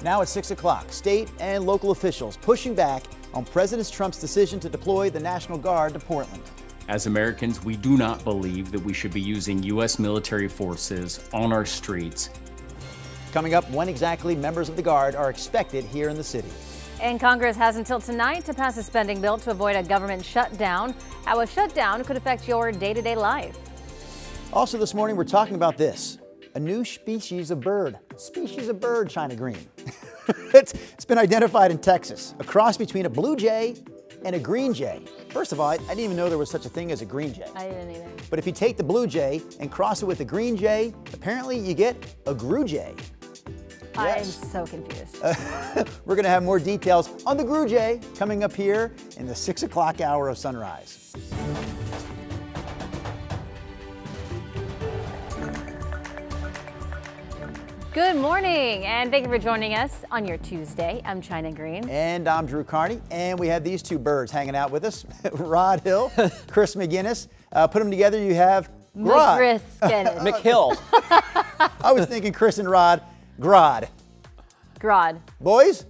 Now at 6 o'clock, state and local officials pushing back on President Trump's decision to deploy the National Guard to Portland. As Americans, we do not believe that we should be using U.S. military forces on our streets. Coming up, when exactly members of the Guard are expected here in the city. And Congress has until tonight to pass a spending bill to avoid a government shutdown. How a shutdown could affect your day-to-day life. Also this morning, we're talking about this. A new species of bird, China green. It's been identified in Texas, a cross between a blue jay and a green jay. First of all, I didn't even know there was such a thing as a green jay. I didn't either. But if you take the blue jay and cross it with a green jay, apparently you get a grue jay. Yes. I'm so confused. We're going to have more details on the grue jay coming up here in the 6 o'clock hour of sunrise. Good morning, and thank you for joining us on your Tuesday. I'm China Green. And I'm Drew Carney, and we have these two birds hanging out with us. Rod Hill, Chris McGinnis. Put them together, you have Grod. McHill. I was thinking Chris and Rod. Grod. Boys,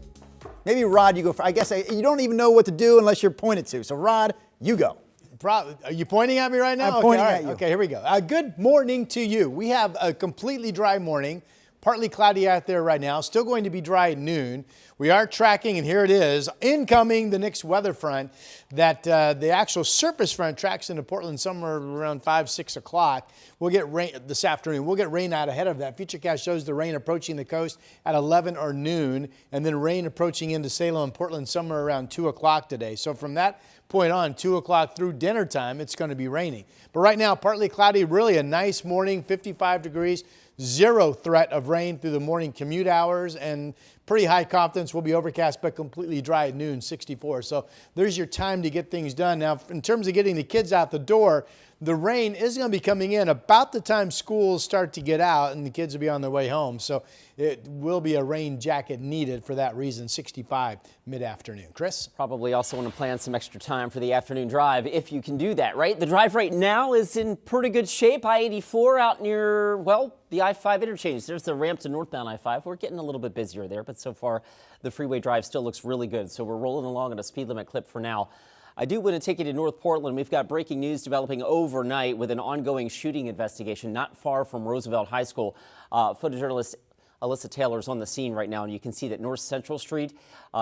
maybe Rod, you go. I guess you don't even know what to do unless you're pointed to. So Rod, you go. Are you pointing at me right now? I'm pointing at you. Okay, here we go. Good morning to you. We have a completely dry morning. Partly cloudy out there right now, still going to be dry at noon. We are tracking, and here it is, incoming the next weather front that the actual surface front tracks into Portland somewhere around 5, 6 o'clock. We'll get rain this afternoon. We'll get rain out ahead of that. Futurecast shows the rain approaching the coast at 11 or noon, and then rain approaching into Salem and Portland somewhere around 2 o'clock today. So from that point on, 2 o'clock through dinner time, it's going to be raining. But right now, partly cloudy, really a nice morning, 55 degrees. Zero threat of rain through the morning commute hours, and pretty high confidence will be overcast but completely dry at noon, 64. So there's your time to get things done. Now, in terms of getting the kids out the door, the rain is going to be coming in about the time schools start to get out and the kids will be on their way home. So it will be a rain jacket needed for that reason, 65 mid-afternoon. Chris? Probably also want to plan some extra time for the afternoon drive if you can do that, right? The drive right now is in pretty good shape. I-84 out near, well, the I-5 interchange. There's the ramp to northbound I-5. We're getting a little bit busier there, but so far the freeway drive still looks really good. So we're rolling along at a speed limit clip for now. I do want to take you to North Portland. We've got breaking news developing overnight with an ongoing shooting investigation not far from Roosevelt High School. Photojournalist Alyssa Taylor is on the scene right now, and you can see that North Central Street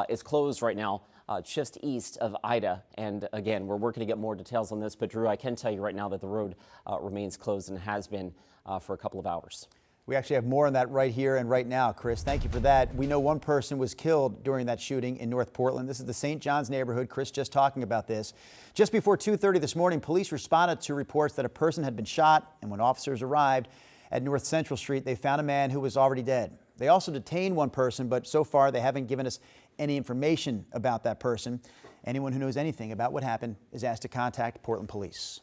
is closed right now, just east of Ida. And again, we're working to get more details on this, but Drew, I can tell you right now that the road remains closed and has been for a couple of hours. We actually have more on that right here and right now, Chris. Thank you for that. We know one person was killed during that shooting in North Portland. This is the St. John's neighborhood. Chris just talking about this. Just before 2:30 this morning, police responded to reports that a person had been shot, and when officers arrived at North Central Street, they found a man who was already dead. They also detained one person, but so far they haven't given us any information about that person. Anyone who knows anything about what happened is asked to contact Portland Police.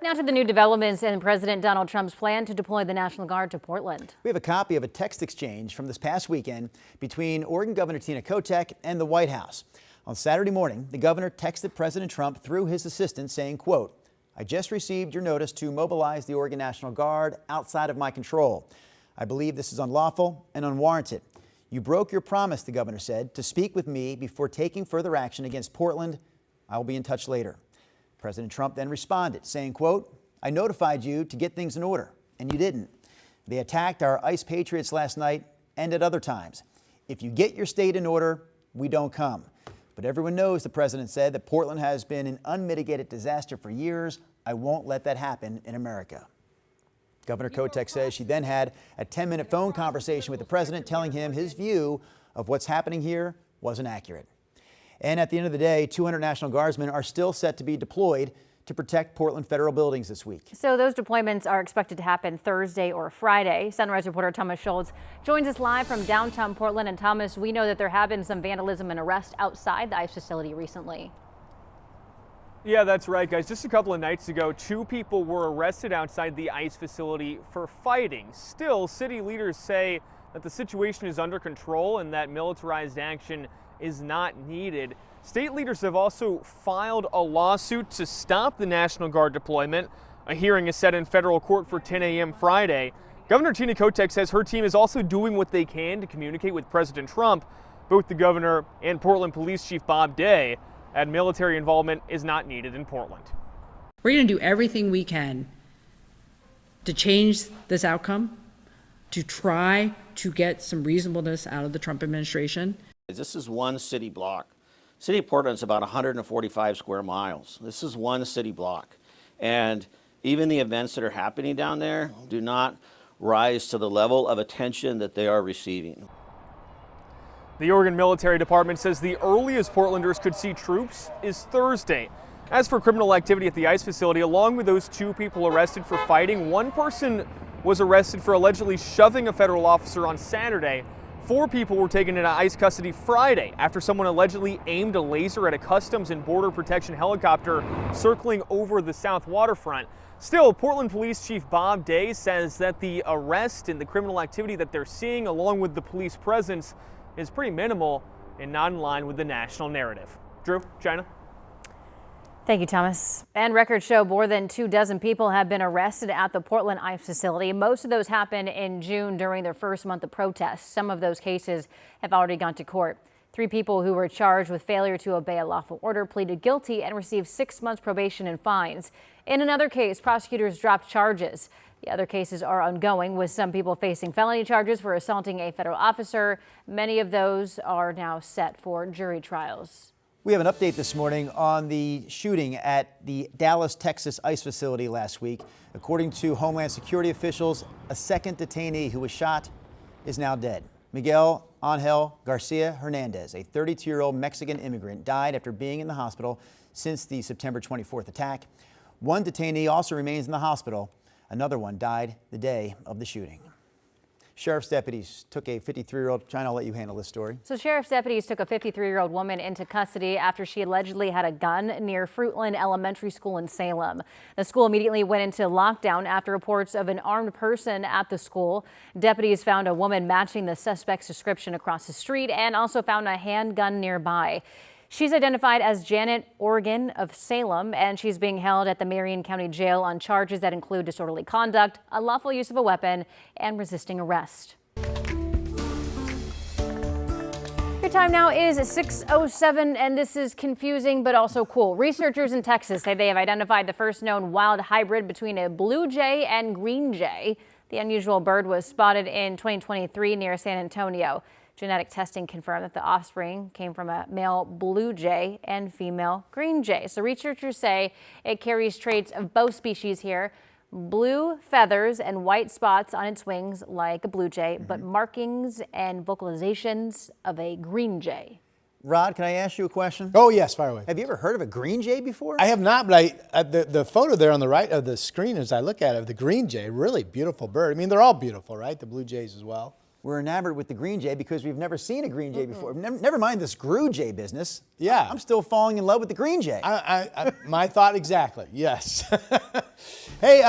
Now to the new developments in President Donald Trump's plan to deploy the National Guard to Portland. We have a copy of a text exchange from this past weekend between Oregon Governor Tina Kotek and the White House. On Saturday morning, the governor texted President Trump through his assistant saying, quote, "I just received your notice to mobilize the Oregon National Guard outside of my control. I believe this is unlawful and unwarranted. You broke your promise," the governor said, "to speak with me before taking further action against Portland. I will be in touch later." President Trump then responded, saying, quote, "I notified you to get things in order, and you didn't. They attacked our ICE patriots last night and at other times. If you get your state in order, we don't come. But everyone knows," the president said, "that Portland has been an unmitigated disaster for years. I won't let that happen in America." Governor Kotek says she then had a 10-minute phone conversation with the president, telling him his view of what's happening here wasn't accurate. And at the end of the day, 200 National Guardsmen are still set to be deployed to protect Portland federal buildings this week. So those deployments are expected to happen Thursday or Friday. Sunrise reporter Thomas Schultz joins us live from downtown Portland. And Thomas, we know that there have been some vandalism and arrests outside the ICE facility recently. Yeah, that's right, guys. Just a couple of nights ago, 2 people were arrested outside the ICE facility for fighting. Still, city leaders say that the situation is under control and that militarized action is not needed. State leaders have also filed a lawsuit to stop the National Guard deployment. A hearing is set in federal court for 10 a.m. Friday. Governor Tina Kotek says her team is also doing what they can to communicate with President Trump. Both the governor and Portland Police Chief Bob Day add military involvement is not needed in Portland. We're going to do everything we can to change this outcome, to try to get some reasonableness out of the Trump administration. This is one city block. City of Portland's about 145 square miles. This is one city block. And even the events that are happening down there do not rise to the level of attention that they are receiving. The Oregon Military Department says the earliest Portlanders could see troops is Thursday. As for criminal activity at the ICE facility, along with those 2 people arrested for fighting, 1 person was arrested for allegedly shoving a federal officer on Saturday. 4 people were taken into ICE custody Friday after someone allegedly aimed a laser at a Customs and Border Protection helicopter circling over the south waterfront. Still, Portland Police Chief Bob Day says that the arrest and the criminal activity that they're seeing, along with the police presence, is pretty minimal and not in line with the national narrative. Drew, China. Thank you, Thomas. And records show more than 24 people have been arrested at the Portland ICE facility. Most of those happened in June during their first month of protests. Some of those cases have already gone to court. 3 people who were charged with failure to obey a lawful order pleaded guilty and received 6 months probation and fines. In another case, prosecutors dropped charges. The other cases are ongoing, with some people facing felony charges for assaulting a federal officer. Many of those are now set for jury trials. We have an update this morning on the shooting at the Dallas, Texas ICE facility last week. According to Homeland Security officials, a second detainee who was shot is now dead. Miguel Angel Garcia Hernandez, a 32-year-old Mexican immigrant, died after being in the hospital since the September 24th attack. 1 detainee also remains in the hospital. Another one died the day of the shooting. Sheriff's deputies took a 53-year-old, China, I'll let you handle this story. So sheriff's deputies took a 53-year-old woman into custody after she allegedly had a gun near Fruitland Elementary School in Salem. The school immediately went into lockdown after reports of an armed person at the school. Deputies found a woman matching the suspect's description across the street and also found a handgun nearby. She's identified as Janet Organ of Salem, and she's being held at the Marion County Jail on charges that include disorderly conduct, unlawful use of a weapon, and resisting arrest. Your time now is 6:07, and this is confusing but also cool. Researchers in Texas say they have identified the first known wild hybrid between a blue jay and green jay. The unusual bird was spotted in 2023 near San Antonio. Genetic testing confirmed that the offspring came from a male blue jay and female green jay. So researchers say it carries traits of both species here. Blue feathers and white spots on its wings like a blue jay, but markings and vocalizations of a green jay. Rod, can I ask you a question? Oh, yes, fire away. Have you ever heard of a green jay before? I have not, but the photo there on the right of the screen as I look at it, of the green jay, really beautiful bird. I mean, they're all beautiful, right? The blue jays as well. We're enamored with the green jay because we've never seen a green jay before. Never mind this grue jay business. Yeah. I'm still falling in love with the green jay. My thought exactly, yes. Hey,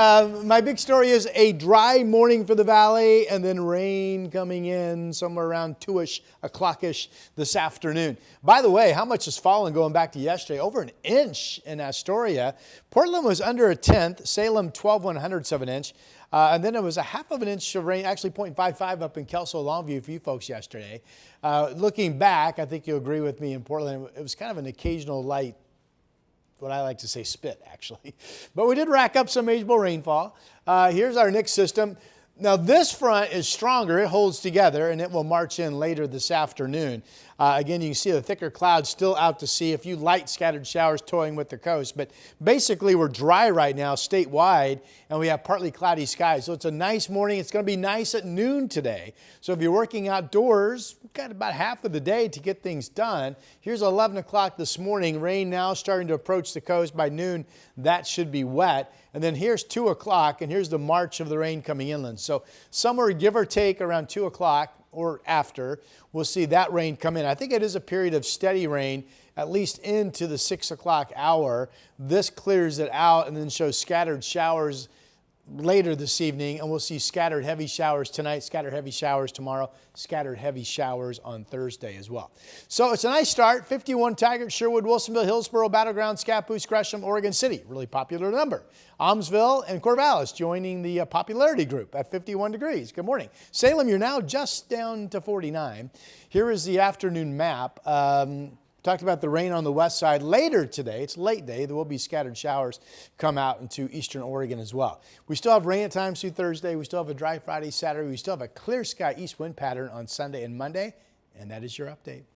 my big story is a dry morning for the valley and then rain coming in somewhere around 2-ish, o'clock-ish this afternoon. By the way, how much has fallen going back to yesterday? Over an inch in Astoria. Portland was under a tenth, Salem 12/100ths of an inch. And then it was a half of an inch of rain, actually 0.55 up in Kelso Longview for you folks yesterday. Looking back, I think you'll agree with me in Portland, it was kind of an occasional light, what I like to say spit actually. But we did rack up some reasonable rainfall. Here's our next system. Now this front is stronger, it holds together, and it will march in later this afternoon. Again, you can see the thicker clouds still out to sea, a few light scattered showers toying with the coast. But basically we're dry right now statewide, and we have partly cloudy skies. So it's a nice morning. It's going to be nice at noon today. So if you're working outdoors, we've got about half of the day to get things done. Here's 11 o'clock this morning. Rain now starting to approach the coast. By noon, that should be wet. And then here's 2 o'clock, and here's the march of the rain coming inland. So somewhere, give or take, around 2 o'clock or after, we'll see that rain come in. I think it is a period of steady rain, at least into the 6 o'clock hour. This clears it out and then shows scattered showers later this evening, and we'll see scattered heavy showers tonight, scattered heavy showers tomorrow, scattered heavy showers on Thursday as well. So it's a nice start. 51 Taggart, Sherwood, Wilsonville, Hillsborough, Battleground, Scappoose, Gresham, Oregon City. Really popular number. Almsville and Corvallis joining the popularity group at 51 degrees. Good morning. Salem, you're now just down to 49. Here is the afternoon map. Talked about the rain on the west side. Later today, it's late day, there will be scattered showers come out into eastern Oregon as well. We still have rain at times through Thursday. We still have a dry Friday, Saturday. We still have a clear sky east wind pattern on Sunday and Monday. And that is your update.